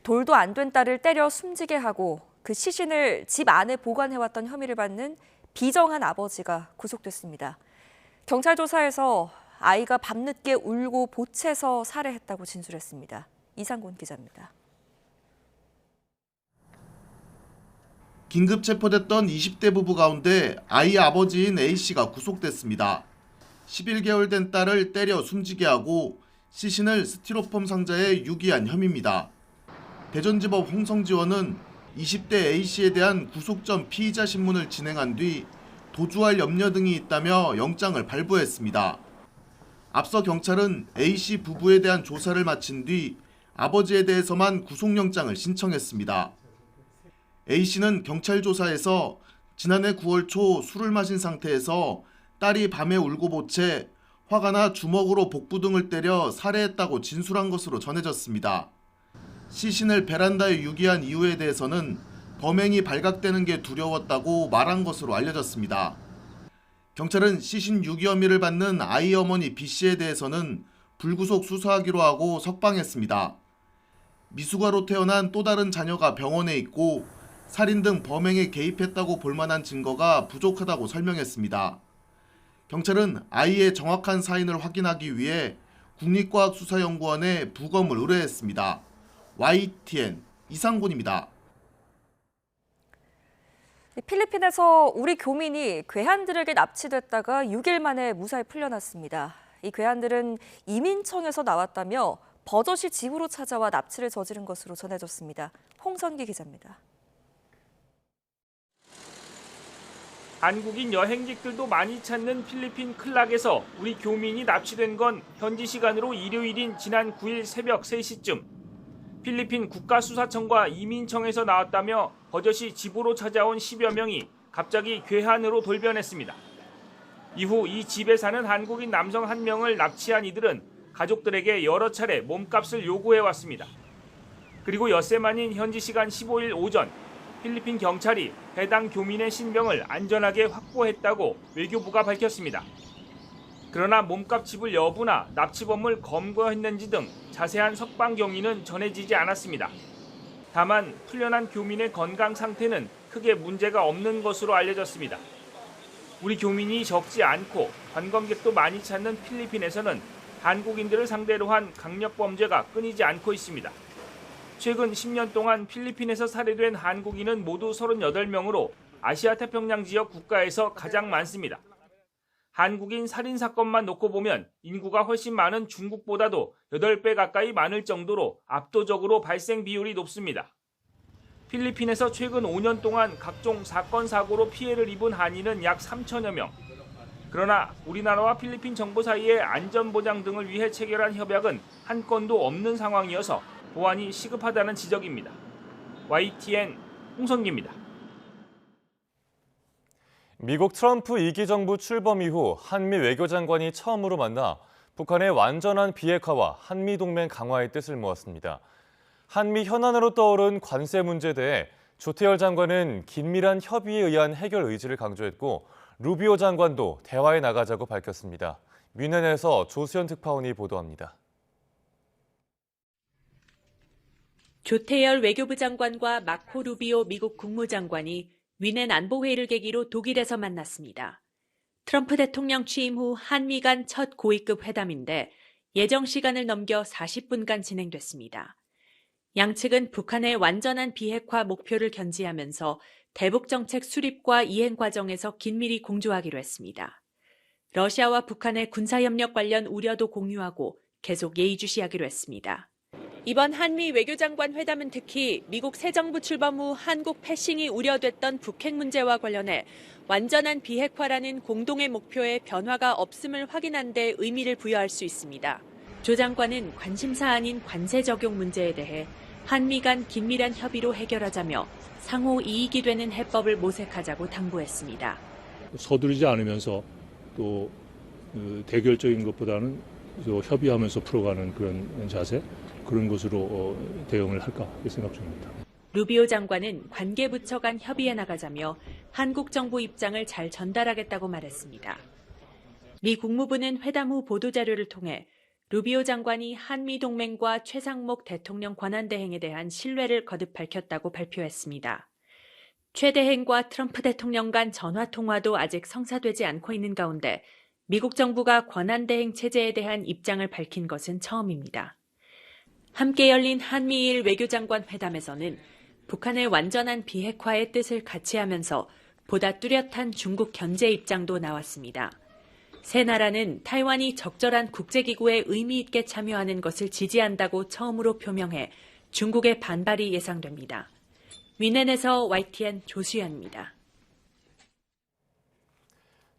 돌도 안 된 딸을 때려 숨지게 하고 그 시신을 집 안에 보관해왔던 혐의를 받는 비정한 아버지가 구속됐습니다. 경찰 조사에서 아이가 밤늦게 울고 보채서 살해했다고 진술했습니다. 이상곤 기자입니다. 긴급 체포됐던 20대 부부 가운데 아이 아버지인 A씨가 구속됐습니다. 11개월 된 딸을 때려 숨지게 하고 시신을 스티로폼 상자에 유기한 혐의입니다. 대전지법 홍성지원은 20대 A씨에 대한 구속 전 피의자 신문을 진행한 뒤 도주할 염려 등이 있다며 영장을 발부했습니다. 앞서 경찰은 A씨 부부에 대한 조사를 마친 뒤 아버지에 대해서만 구속영장을 신청했습니다. A씨는 경찰 조사에서 지난해 9월 초 술을 마신 상태에서 딸이 밤에 울고 보채 화가 나 주먹으로 복부 등을 때려 살해했다고 진술한 것으로 전해졌습니다. 시신을 베란다에 유기한 이유에 대해서는 범행이 발각되는 게 두려웠다고 말한 것으로 알려졌습니다. 경찰은 시신 유기 혐의를 받는 아이 어머니 B씨에 대해서는 불구속 수사하기로 하고 석방했습니다. 미숙아로 태어난 또 다른 자녀가 병원에 있고 살인 등 범행에 개입했다고 볼 만한 증거가 부족하다고 설명했습니다. 경찰은 아이의 정확한 사인을 확인하기 위해 국립과학수사연구원에 부검을 의뢰했습니다. YTN 이상곤입니다. 필리핀에서 우리 교민이 괴한들에게 납치됐다가 6일 만에 무사히 풀려났습니다. 이 괴한들은 이민청에서 나왔다며 버젓이 집으로 찾아와 납치를 저지른 것으로 전해졌습니다. 홍선기 기자입니다. 한국인 여행객들도 많이 찾는 필리핀 클락에서 우리 교민이 납치된 건 현지 시간으로 일요일인 지난 9일 새벽 3시쯤. 필리핀 국가수사청과 이민청에서 나왔다며 버젓이 집으로 찾아온 10여 명이 갑자기 괴한으로 돌변했습니다. 이후 이 집에 사는 한국인 남성 한 명을 납치한 이들은 가족들에게 여러 차례 몸값을 요구해왔습니다. 그리고 엿새 만인 현지 시간 15일 오전 필리핀 경찰이 해당 교민의 신병을 안전하게 확보했다고 외교부가 밝혔습니다. 그러나 몸값 지불 여부나 납치범을 검거했는지 등 자세한 석방 경위는 전해지지 않았습니다. 다만 풀려난 교민의 건강 상태는 크게 문제가 없는 것으로 알려졌습니다. 우리 교민이 적지 않고 관광객도 많이 찾는 필리핀에서는 한국인들을 상대로 한 강력범죄가 끊이지 않고 있습니다. 최근 10년 동안 필리핀에서 살해된 한국인은 모두 38명으로 아시아 태평양 지역 국가에서 가장 많습니다. 한국인 살인 사건만 놓고 보면 인구가 훨씬 많은 중국보다도 8배 가까이 많을 정도로 압도적으로 발생 비율이 높습니다. 필리핀에서 최근 5년 동안 각종 사건 사고로 피해를 입은 한인은 약 3천여 명. 그러나 우리나라와 필리핀 정부 사이의 안전보장 등을 위해 체결한 협약은 한 건도 없는 상황이어서 보완이 시급하다는 지적입니다. YTN 홍성기입니다. 미국 트럼프 2기 정부 출범 이후 한미 외교장관이 처음으로 만나 북한의 완전한 비핵화와 한미 동맹 강화의 뜻을 모았습니다. 한미 현안으로 떠오른 관세 문제에 대해 조태열 장관은 긴밀한 협의에 의한 해결 의지를 강조했고 루비오 장관도 대화에 나가자고 밝혔습니다. 뮌헨에서 조수연 특파원이 보도합니다. 조태열 외교부 장관과 마코 루비오 미국 국무장관이 뮌헨 안보회의를 계기로 독일에서 만났습니다. 트럼프 대통령 취임 후 한미 간 첫 고위급 회담인데 예정 시간을 넘겨 40분간 진행됐습니다. 양측은 북한의 완전한 비핵화 목표를 견지하면서 대북 정책 수립과 이행 과정에서 긴밀히 공조하기로 했습니다. 러시아와 북한의 군사협력 관련 우려도 공유하고 계속 예의주시하기로 했습니다. 이번 한미 외교장관 회담은 특히 미국 새 정부 출범 후 한국 패싱이 우려됐던 북핵 문제와 관련해 완전한 비핵화라는 공동의 목표에 변화가 없음을 확인한 데 의미를 부여할 수 있습니다. 조 장관은 관심사안인 관세 적용 문제에 대해 한미 간 긴밀한 협의로 해결하자며 상호 이익이 되는 해법을 모색하자고 당부했습니다. 서두르지 않으면서 또 대결적인 것보다는 협의하면서 풀어가는 그런 자세, 그런 것으로 대응을 할까 생각 중입니다. 루비오 장관은 관계부처 간 협의에 나가자며 한국 정부 입장을 잘 전달하겠다고 말했습니다. 미 국무부는 회담 후 보도자료를 통해 루비오 장관이 한미 동맹과 최상목 대통령 권한대행에 대한 신뢰를 거듭 밝혔다고 발표했습니다. 최 대행과 트럼프 대통령 간 전화통화도 아직 성사되지 않고 있는 가운데 미국 정부가 권한대행 체제에 대한 입장을 밝힌 것은 처음입니다. 함께 열린 한미일 외교장관 회담에서는 북한의 완전한 비핵화의 뜻을 같이 하면서 보다 뚜렷한 중국 견제 입장도 나왔습니다. 세 나라는 타이완이 적절한 국제기구에 의미 있게 참여하는 것을 지지한다고 처음으로 표명해 중국의 반발이 예상됩니다. 뮌헨에서 YTN 조수연입니다.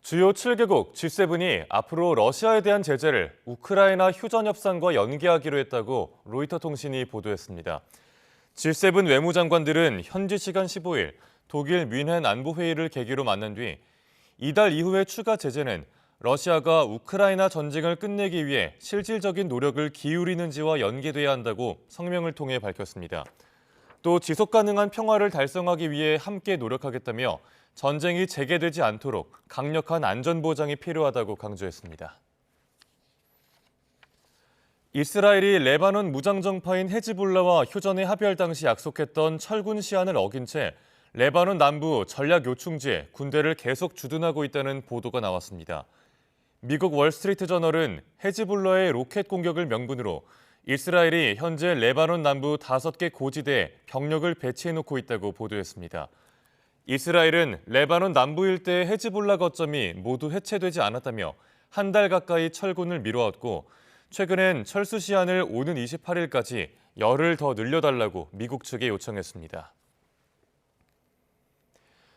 주요 7개국 G7이 앞으로 러시아에 대한 제재를 우크라이나 휴전 협상과 연계하기로 했다고 로이터 통신이 보도했습니다. G7 외무장관들은 현지 시간 15일 독일 뮌헨 안보회의를 계기로 만난 뒤 이달 이후의 추가 제재는 러시아가 우크라이나 전쟁을 끝내기 위해 실질적인 노력을 기울이는지와 연계돼야 한다고 성명을 통해 밝혔습니다. 또 지속 가능한 평화를 달성하기 위해 함께 노력하겠다며 전쟁이 재개되지 않도록 강력한 안전보장이 필요하다고 강조했습니다. 이스라엘이 레바논 무장정파인 헤즈볼라와 휴전에 합의할 당시 약속했던 철군 시한을 어긴 채 레바논 남부 전략 요충지에 군대를 계속 주둔하고 있다는 보도가 나왔습니다. 미국 월스트리트 저널은 헤즈볼라의 로켓 공격을 명분으로 이스라엘이 현재 레바논 남부 5개 고지대에 병력을 배치해놓고 있다고 보도했습니다. 이스라엘은 레바논 남부 일대의 헤즈볼라 거점이 모두 해체되지 않았다며 한 달 가까이 철군을 미뤄왔고 최근엔 철수 시한을 오는 28일까지 열흘 더 늘려달라고 미국 측에 요청했습니다.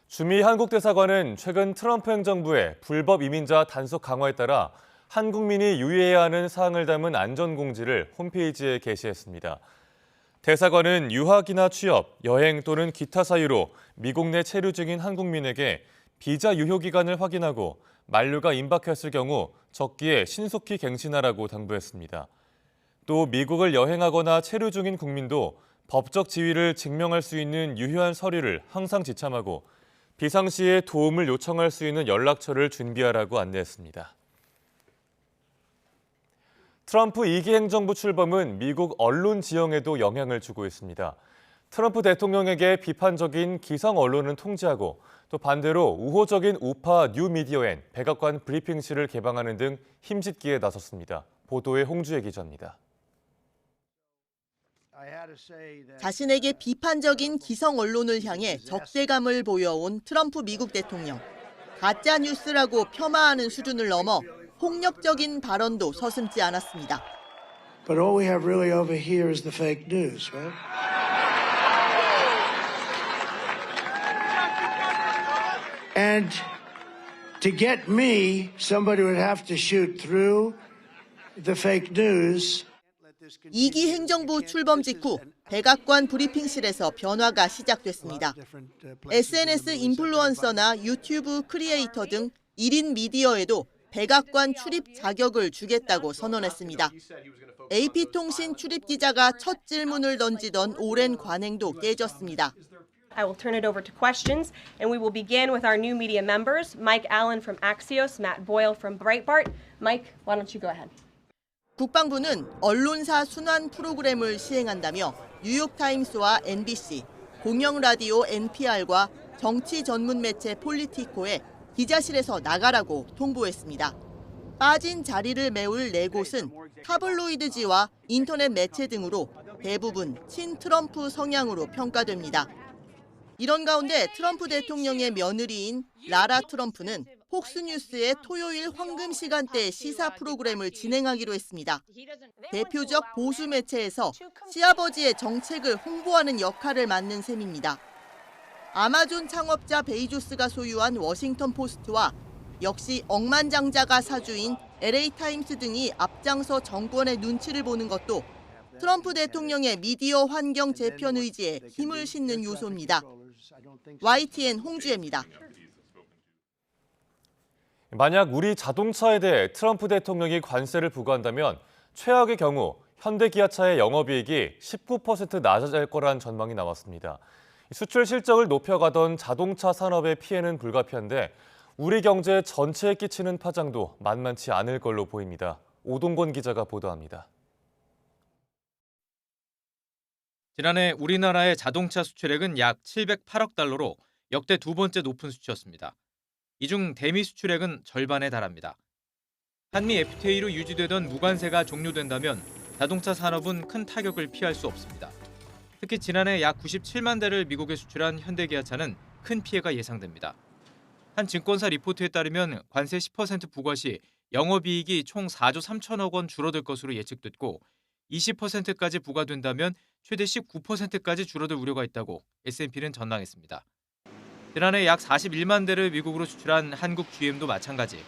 주미 한국 대사관은 최근 트럼프 행정부의 불법 이민자 단속 강화에 따라 한국민이 유의해야 하는 사항을 담은 안전공지를 홈페이지에 게시했습니다. 대사관은 유학이나 취업, 여행 또는 기타 사유로 미국 내 체류 중인 한국민에게 비자 유효 기간을 확인하고 만료가 임박했을 경우 적기에 신속히 갱신하라고 당부했습니다. 또 미국을 여행하거나 체류 중인 국민도 법적 지위를 증명할 수 있는 유효한 서류를 항상 지참하고 비상시에 도움을 요청할 수 있는 연락처를 준비하라고 안내했습니다. 트럼프 2기 행정부 출범은 미국 언론 지형에도 영향을 주고 있습니다. 트럼프 대통령에게 비판적인 기성 언론은 통제하고 또 반대로 우호적인 우파 뉴미디어엔 백악관 브리핑실을 개방하는 등 힘짓기에 나섰습니다. 보도에 홍주혜 기자입니다. 자신에게 비판적인 기성 언론을 향해 적대감을 보여온 트럼프 미국 대통령. 가짜 뉴스라고 폄하하는 수준을 넘어 폭력적인 발언도 서슴지 않았습니다. But all we have really over here is the fake news, right? And to get me, somebody would have to shoot through the fake news. 2기 행정부 출범 직후 백악관 브리핑실에서 변화가 시작됐습니다. SNS 인플루언서나 유튜브 크리에이터 등 1인 미디어에도 백악관 출입 자격을 주겠다고 선언했습니다. AP통신 출입 기자가 첫 질문을 던지던 오랜 관행도 깨졌습니다. I will turn it over to questions, and we will begin with our new media members, Mike Allen from Axios, Matt Boyle from Breitbart. Mike, why don't you go ahead? 국방부는 언론사 순환 프로그램을 시행한다며 뉴욕타임스와 NBC, 공영라디오 NPR과 정치 전문 매체 폴리티코에 기자실에서 나가라고 통보했습니다. 빠진 자리를 메울 4곳은 타블로이드지와 인터넷 매체 등으로 대부분 친트럼프 성향으로 평가됩니다. 이런 가운데 트럼프 대통령의 며느리인 라라 트럼프는 폭스뉴스의 토요일 황금 시간대 시사 프로그램을 진행하기로 했습니다. 대표적 보수 매체에서 시아버지의 정책을 홍보하는 역할을 맡는 셈입니다. 아마존 창업자 베이조스가 소유한 워싱턴 포스트와 역시 억만장자가 사주인 LA타임스 등이 앞장서 정권의 눈치를 보는 것도 트럼프 대통령의 미디어 환경 재편 의지에 힘을 싣는 요소입니다. YTN 홍주혜입니다. 만약 우리 자동차에 대해 트럼프 대통령이 관세를 부과한다면 최악의 경우 현대기아차의 영업이익이 19% 낮아질 거란 전망이 나왔습니다. 수출 실적을 높여가던 자동차 산업의 피해는 불가피한데 우리 경제 전체에 끼치는 파장도 만만치 않을 걸로 보입니다. 오동권 기자가 보도합니다. 지난해 우리나라의 자동차 수출액은 약 708억 달러로 역대 두 번째 높은 수치였습니다. 이 중 대미 수출액은 절반에 달합니다. 한미 FTA로 유지되던 무관세가 종료된다면 자동차 산업은 큰 타격을 피할 수 없습니다. 특히 지난해 약 97만 대를 미국에 수출한 현대기아차는 큰 피해가 예상됩니다. 한 증권사 리포트에 따르면 관세 10% 부과 시 영업이익이 총 4조 3천억 원 줄어들 것으로 예측됐고 20%까지 부과된다면 최대 19%까지 줄어들 우려가 있다고 S&P는 전망했습니다. 지난해 약 41만 대를 미국으로 수출한 한국 GM도 마찬가지.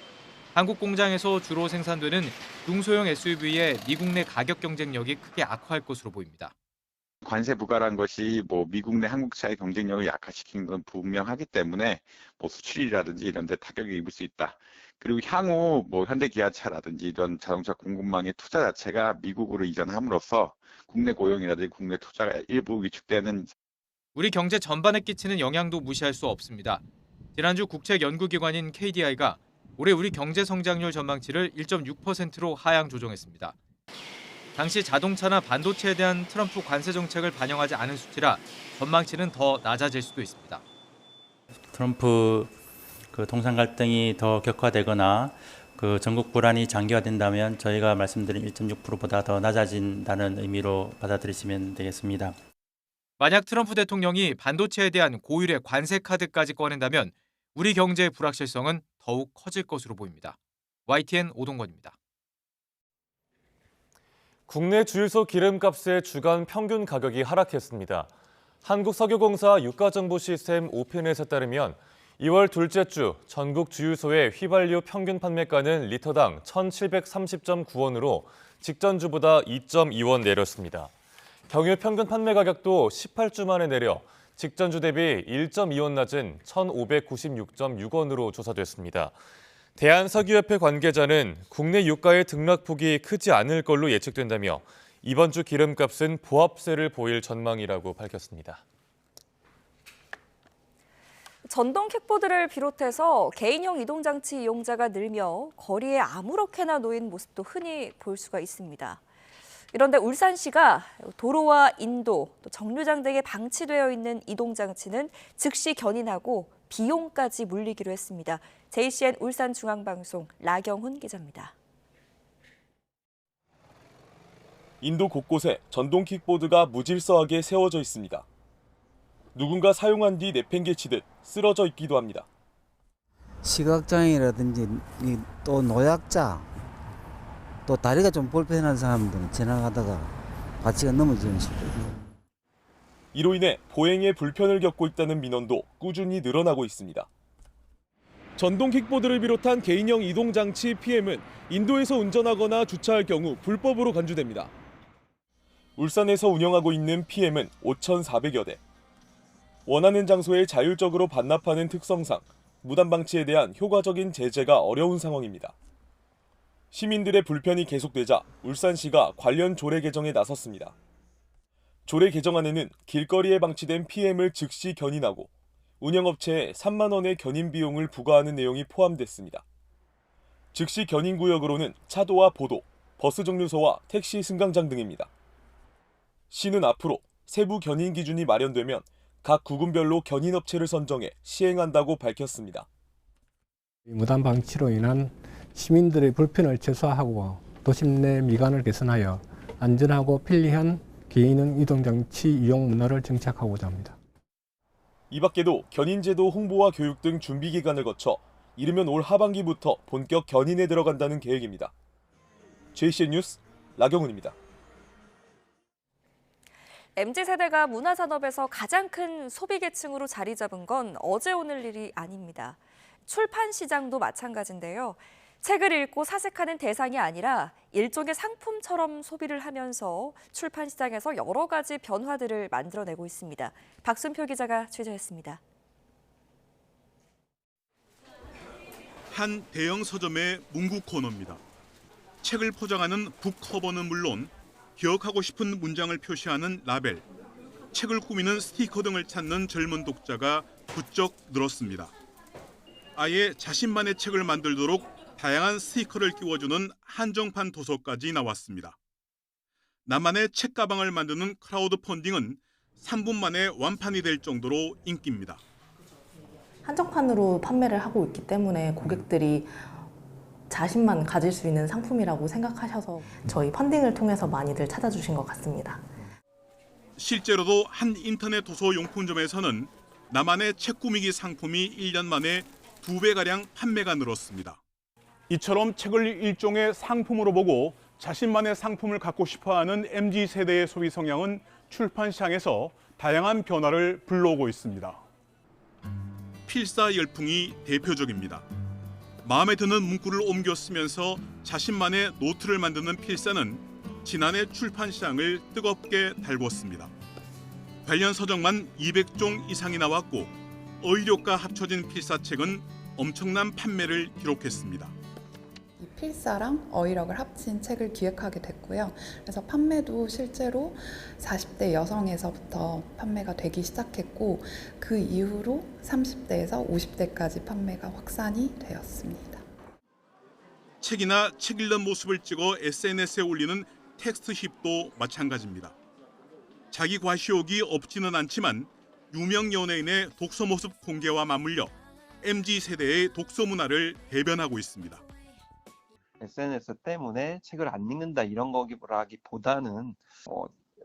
한국 공장에서 주로 생산되는 중소형 SUV의 미국 내 가격 경쟁력이 크게 악화할 것으로 보입니다. 관세 부과란 것이 미국 내 한국차의 경쟁력을 약화시키는 건 분명하기 때문에 수출이라든지 이런 데 타격을 입을 수 있다. 그리고 향후 현대기아차라든지 이런 자동차 공급망의 투자 자체가 미국으로 이전함으로써 국내 고용이라든지 국내 투자가 일부 위축되는. 우리 경제 전반에 끼치는 영향도 무시할 수 없습니다. 지난주 국책 연구기관인 KDI가 올해 우리 경제 성장률 전망치를 1.6%로 하향 조정했습니다. 당시 자동차나 반도체에 대한 트럼프 관세 정책을 반영하지 않은 수치라 전망치는 더 낮아질 수도 있습니다. 트럼프 동상 갈등이 더 격화되거나 그 전국 불안이 장기화된다면 저희가 말씀드린 1.6%보다 더 낮아진다는 의미로 받아들이시면 되겠습니다. 만약 트럼프 대통령이 반도체에 대한 고율의 관세 카드까지 꺼낸다면 우리 경제의 불확실성은 더욱 커질 것으로 보입니다. YTN 오동건입니다. 국내 주유소 기름값의 주간 평균 가격이 하락했습니다. 한국석유공사 유가정보 시스템 오픈넷에 따르면 2월 둘째 주 전국 주유소의 휘발유 평균 판매가는 리터당 1,730.9원으로 직전주보다 2.2원 내렸습니다. 경유 평균 판매 가격도 18주 만에 내려 직전주 대비 1.2원 낮은 1,596.6원으로 조사됐습니다. 대한석유협회 관계자는 국내 유가의 등락폭이 크지 않을 걸로 예측된다며 이번 주 기름값은 보합세를 보일 전망이라고 밝혔습니다. 전동 킥보드를 비롯해서 개인형 이동장치 이용자가 늘며 거리에 아무렇게나 놓인 모습도 흔히 볼 수가 있습니다. 그런데 울산시가 도로와 인도, 또 정류장 등에 방치되어 있는 이동장치는 즉시 견인하고 비용까지 물리기로 했습니다. JCN 울산중앙방송 라경훈 기자입니다. 인도 곳곳에 전동 킥보드가 무질서하게 세워져 있습니다. 누군가 사용한 뒤 내팽개치듯 쓰러져 있기도 합니다. 시각장애라든지 또 노약자, 또 다리가 좀 불편한 사람들은 지나가다가 바치가 넘어지는 식으로. 이로 인해 보행에 불편을 겪고 있다는 민원도 꾸준히 늘어나고 있습니다. 전동 킥보드를 비롯한 개인형 이동장치 PM은 인도에서 운전하거나 주차할 경우 불법으로 간주됩니다. 울산에서 운영하고 있는 PM은 5,400여 대. 원하는 장소에 자율적으로 반납하는 특성상 무단 방치에 대한 효과적인 제재가 어려운 상황입니다. 시민들의 불편이 계속되자 울산시가 관련 조례 개정에 나섰습니다. 조례 개정안에는 길거리에 방치된 PM을 즉시 견인하고 운영업체에 3만 원의 견인 비용을 부과하는 내용이 포함됐습니다. 즉시 견인 구역으로는 차도와 보도, 버스 정류소와 택시 승강장 등입니다. 시는 앞으로 세부 견인 기준이 마련되면 각 구군별로 견인업체를 선정해 시행한다고 밝혔습니다. 무단 방치로 인한 시민들의 불편을 최소화하고 도심 내 미관을 개선하여 안전하고 편리한 개인형 이동장치 이용 문화를 정착하고자 합니다. 이 밖에도 견인제도 홍보와 교육 등 준비 기간을 거쳐 이르면 올 하반기부터 본격 견인에 들어간다는 계획입니다. JCN 뉴스 라경훈입니다. MZ세대가 문화산업에서 가장 큰 소비계층으로 자리 잡은 건 어제 오늘 일이 아닙니다. 출판 시장도 마찬가지인데요. 책을 읽고 사색하는 대상이 아니라 일종의 상품처럼 소비를 하면서 출판 시장에서 여러 가지 변화들을 만들어내고 있습니다. 박순표 기자가 취재했습니다. 한 대형 서점의 문구 코너입니다. 책을 포장하는 북커버는 물론 기억하고 싶은 문장을 표시하는 라벨, 책을 꾸미는 스티커 등을 찾는 젊은 독자가 부쩍 늘었습니다. 아예 자신만의 책을 만들도록 다양한 스티커를 끼워주는 한정판 도서까지 나왔습니다. 나만의 책 가방을 만드는 크라우드 펀딩은 3분 만에 완판이 될 정도로 인기입니다. 한정판으로 판매를 하고 있기 때문에 고객들이 자신만 가질 수 있는 상품이라고 생각하셔서 저희 펀딩을 통해서 많이들 찾아주신 것 같습니다. 실제로도 한 인터넷 도서 용품점에서는 나만의 책 꾸미기 상품이 1년 만에 2배가량 판매가 늘었습니다. 이처럼 책을 일종의 상품으로 보고 자신만의 상품을 갖고 싶어하는 MZ세대의 소비 성향은 출판 시장에서 다양한 변화를 불러오고 있습니다. 필사 열풍이 대표적입니다. 마음에 드는 문구를 옮겨 쓰면서 자신만의 노트를 만드는 필사는 지난해 출판 시장을 뜨겁게 달궜습니다. 관련 서적만 200종 이상이 나왔고 어휘력과 합쳐진 필사책은 엄청난 판매를 기록했습니다. 이 필사랑 어휘력을 합친 책을 기획하게 됐고요. 그래서 판매도 실제로 40대 여성에서부터 판매가 되기 시작했고 그 이후로 30대에서 50대까지 판매가 확산이 되었습니다. 책이나 책 읽는 모습을 찍어 SNS에 올리는 텍스트힙도 마찬가지입니다. 자기 과시욕이 없지는 않지만 유명 연예인의 독서 모습 공개와 맞물려 MZ세대의 독서 문화를 대변하고 있습니다. SNS 때문에 책을 안 읽는다 이런 거라기보다는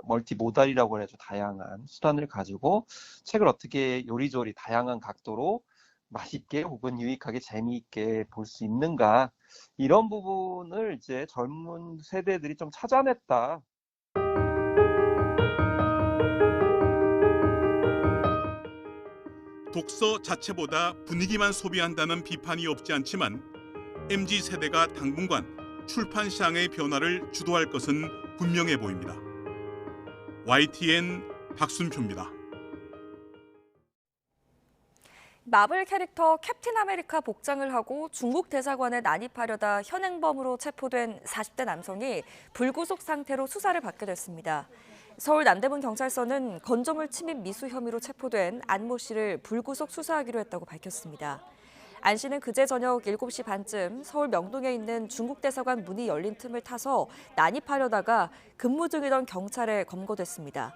멀티모달이라고 해서 다양한 수단을 가지고 책을 어떻게 요리조리 다양한 각도로 맛있게 혹은 유익하게 재미있게 볼 수 있는가 이런 부분을 이제 젊은 세대들이 좀 찾아냈다. 독서 자체보다 분위기만 소비한다는 비판이 없지 않지만 MZ세대가 당분간 출판 시장의 변화를 주도할 것은 분명해 보입니다. YTN 박순표입니다. 마블 캐릭터 캡틴 아메리카 복장을 하고 중국 대사관에 난입하려다 현행범으로 체포된 40대 남성이 불구속 상태로 수사를 받게 됐습니다. 서울 남대문 경찰서는 건조물 침입 미수 혐의로 체포된 안 모 씨를 불구속 수사하기로 했다고 밝혔습니다. 안 씨는 그제 저녁 7시 반쯤 서울 명동에 있는 중국 대사관 문이 열린 틈을 타서 난입하려다가 근무 중이던 경찰에 검거됐습니다.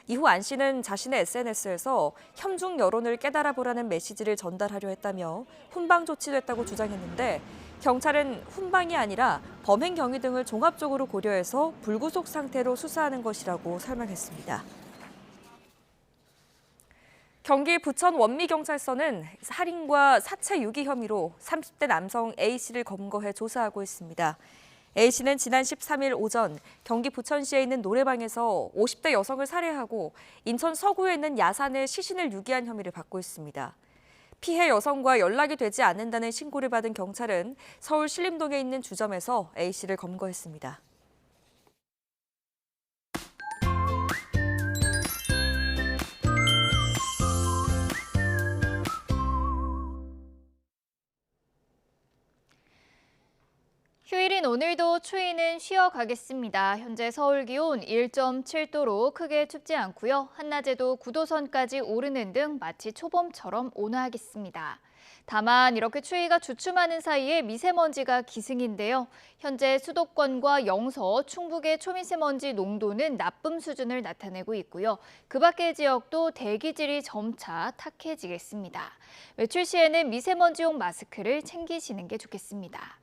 이후 안 씨는 자신의 SNS에서 현중 여론을 깨달아보라는 메시지를 전달하려 했다며 훈방 조치됐다고 주장했는데 경찰은 훈방이 아니라 범행 경위 등을 종합적으로 고려해서 불구속 상태로 수사하는 것이라고 설명했습니다. 경기 부천 원미경찰서는 살인과 사체 유기 혐의로 30대 남성 A씨를 검거해 조사하고 있습니다. A씨는 지난 13일 오전 경기 부천시에 있는 노래방에서 50대 여성을 살해하고 인천 서구에 있는 야산에 시신을 유기한 혐의를 받고 있습니다. 피해 여성과 연락이 되지 않는다는 신고를 받은 경찰은 서울 신림동에 있는 주점에서 A씨를 검거했습니다. 휴일인 오늘도 추위는 쉬어가겠습니다. 현재 서울 기온 1.7도로 크게 춥지 않고요. 한낮에도 9도선까지 오르는 등 마치 초봄처럼 온화하겠습니다. 다만 이렇게 추위가 주춤하는 사이에 미세먼지가 기승인데요. 현재 수도권과 영서, 충북의 초미세먼지 농도는 나쁨 수준을 나타내고 있고요. 그 밖의 지역도 대기질이 점차 탁해지겠습니다. 외출 시에는 미세먼지용 마스크를 챙기시는 게 좋겠습니다.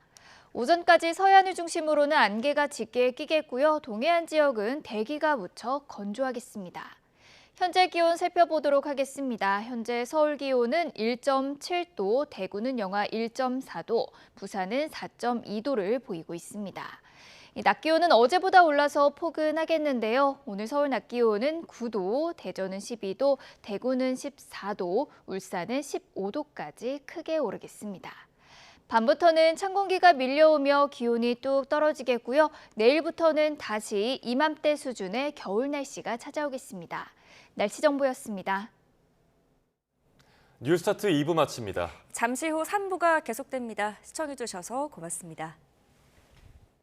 오전까지 서해안을 중심으로는 안개가 짙게 끼겠고요. 동해안 지역은 대기가 묻혀 건조하겠습니다. 현재 기온 살펴보도록 하겠습니다. 현재 서울 기온은 1.7도, 대구는 영하 1.4도, 부산은 4.2도를 보이고 있습니다. 낮 기온은 어제보다 올라서 포근하겠는데요. 오늘 서울 낮 기온은 9도, 대전은 12도, 대구는 14도, 울산은 15도까지 크게 오르겠습니다. 밤부터는 찬 공기가 밀려오며 기온이 뚝 떨어지겠고요. 내일부터는 다시 이맘때 수준의 겨울 날씨가 찾아오겠습니다. 날씨 정보였습니다. 뉴스타트 2부 마칩니다. 잠시 후 3부가 계속됩니다. 시청해주셔서 고맙습니다.